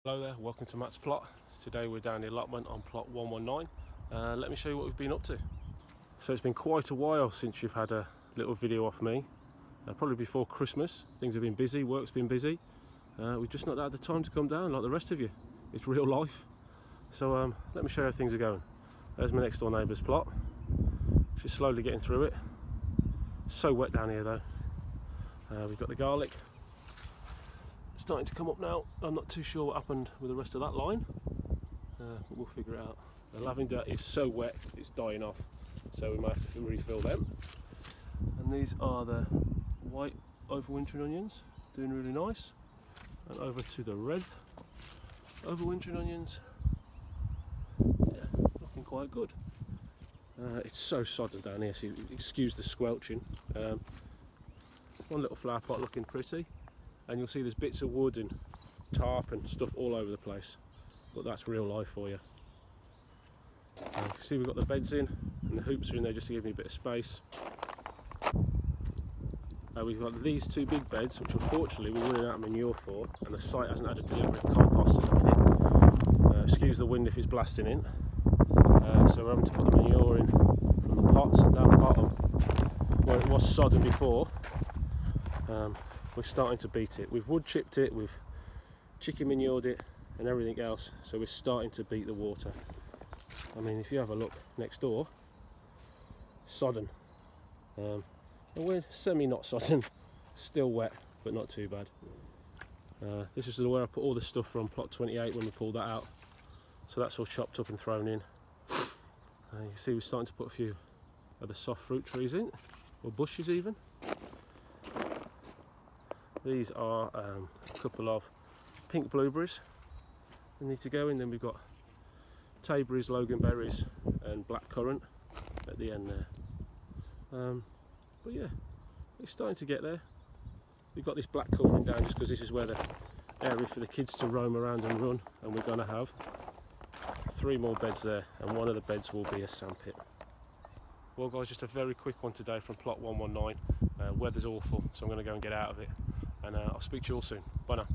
Hello there, welcome to Matt's plot. Today we're down the allotment on plot 119. Let me show you what we've been up to. So it's been quite a while since you've had a little video off me. Probably before Christmas. Things have been busy, work's been busy. We've just not had the time to come down like the rest of you. It's real life. So let me show you how things are going. There's my next door neighbour's plot. She's slowly getting through it. So wet down here though. We've got the garlic starting to come up now. I'm not too sure what happened with the rest of that line, but we'll figure it out. The lavender is so wet it's dying off, so we might have to refill them. And these are the white overwintering onions, doing really nice. And over to the red overwintering onions, yeah, looking quite good. It's so sodden down here, so excuse the squelching. One little flower pot looking pretty, and you'll see there's bits of wood and tarp and stuff all over the place, but that's real life for you. You can see we've got the beds in and the hoops are in there just to give me a bit of space. We've got these two big beds which unfortunately we're running out of manure for, and the site hasn't had a delivery of compost at the minute. Excuse the wind if it's blasting in. So we're having to put the manure in from the pots and down the bottom where it was sodden before. We're starting to beat it. We've wood chipped it, we've chicken manured it and everything else, so we're starting to beat the water. I mean, if you have a look next door, sodden. And we're semi not sodden, still wet but not too bad. This is where I put all the stuff from plot 28 when we pulled that out, so that's all chopped up and thrown in. You can see we're starting to put a few of the soft fruit trees in, or bushes even. These are a couple of pink blueberries that need to go in. Then we've got tayberries, loganberries and black currant at the end there. But yeah, it's starting to get there. We've got this black covering down just because this is where the area for the kids to roam around and run, and we're going to have 3 more beds there, and one of the beds will be a sandpit. Well guys, just a very quick one today from plot 119. Weather's awful, so I'm going to go and get out of it, and I'll speak to you all soon. Bye now.